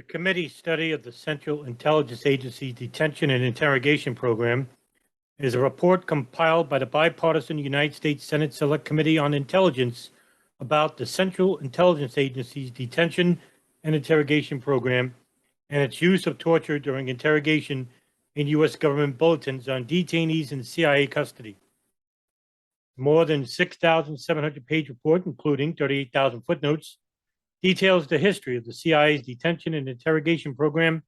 The committee's study of the Central Intelligence Agency's Detention and Interrogation Program is a report compiled by the bipartisan United States Senate Select Committee on Intelligence about the Central Intelligence Agency's Detention and Interrogation Program and its use of torture during interrogation in U.S. government bulletins on detainees in CIA custody. More than 6,700-page report, including 38,000 footnotes, details the history of the CIA's Detention and Interrogation Program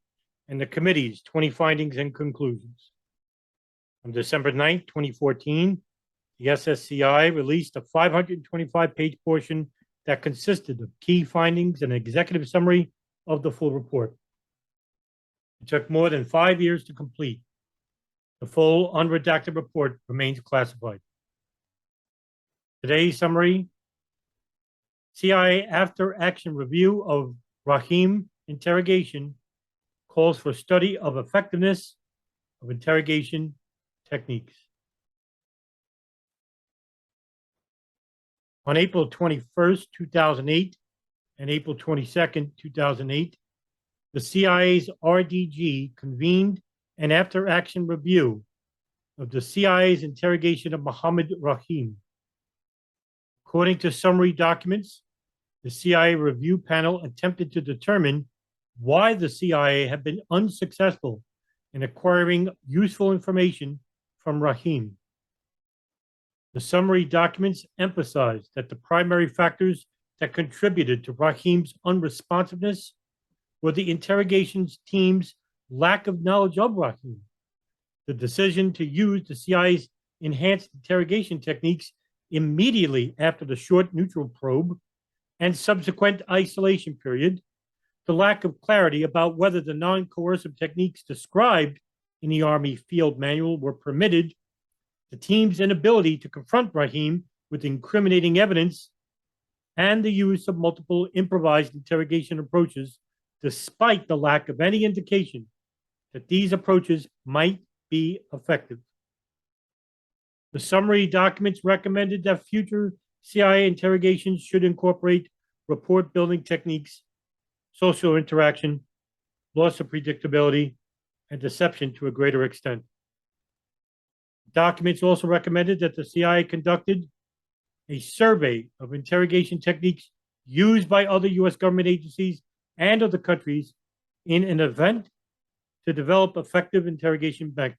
and the committee's 20 findings and conclusions. On December 9, 2014, the SSCI released a 525-page portion that consisted of key findings and an executive summary of the full report. It took more than 5 years to complete. The full unredacted report remains classified. Today's summary: CIA after-action review of Rahim Interrogation calls for study of effectiveness of interrogation techniques. On April 21st, 2008, and April 22nd, 2008, the CIA's RDG convened an after-action review of the CIA's interrogation of Mohammed Rahim. According to summary documents, the CIA review panel attempted to determine why the CIA had been unsuccessful in acquiring useful information from Rahim. The summary documents emphasized that the primary factors that contributed to Rahim's unresponsiveness were the interrogation team's lack of knowledge of Rahim, the decision to use the CIA's enhanced interrogation techniques immediately after the short neutral probe and subsequent isolation period, the lack of clarity about whether the non-coercive techniques described in the Army Field Manual were permitted, the team's inability to confront Rahim with incriminating evidence, and the use of multiple improvised interrogation approaches, despite the lack of any indication that these approaches might be effective. The summary documents recommended that future CIA interrogations should incorporate report building techniques, social interaction, loss of predictability, and deception to a greater extent. Documents also recommended that the CIA conducted a survey of interrogation techniques used by other U.S. government agencies and other countries in an event to develop effective interrogation methods.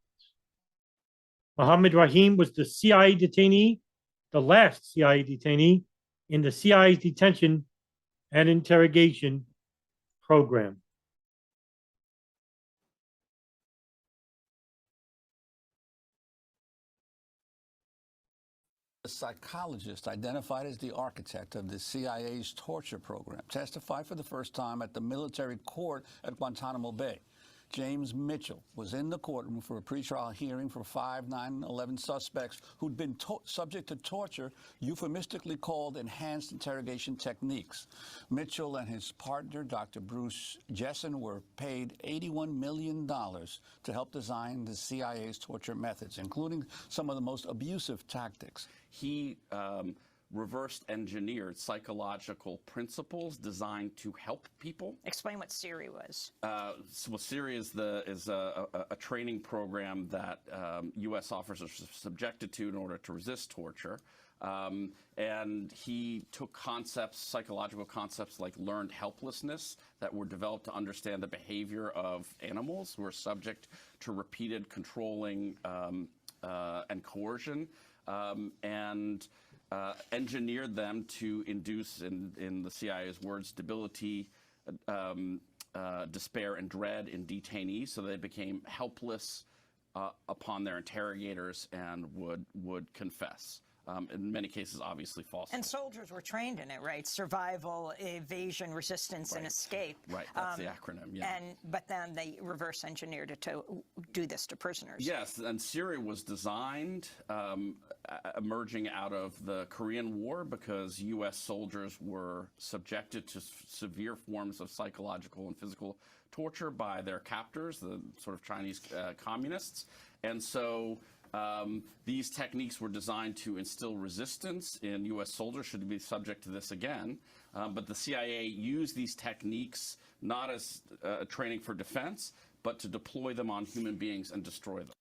Mohammed Rahim was the CIA detainee, the last CIA detainee in the CIA's Detention and Interrogation Program. A psychologist identified as the architect of the CIA's torture program testified for the first time at the military court at Guantanamo Bay. James Mitchell was in the courtroom for a pretrial hearing for 5 9/11 suspects who'd been subject to torture euphemistically called enhanced interrogation techniques. Mitchell and his partner, Dr. Bruce Jessen, were paid $81 million to help design the CIA's torture methods, including some of the most abusive tactics. He reversed engineered psychological principles designed to help people. Explain what SIRI was. So SIRI is a training program that U.S. officers are subjected to in order to resist torture. And he took concepts, psychological concepts like learned helplessness that were developed to understand the behavior of animals who are subject to repeated controlling and coercion, and engineered them to induce, in the CIA's words, debility, despair, and dread in detainees, so they became helpless upon their interrogators and would confess. In many cases, obviously false. And soldiers were trained in it, right? Survival, evasion, resistance, and escape. Right, that's the acronym, yeah. But then they reverse engineered it to do this to prisoners. Yes, and SIRI was designed emerging out of the Korean War because U.S. soldiers were subjected to severe forms of psychological and physical torture by their captors, the sort of Chinese communists. And so these techniques were designed to instill resistance in U.S. soldiers should be subject to this again. But the CIA used these techniques not as training for defense, but to deploy them on human beings and destroy them.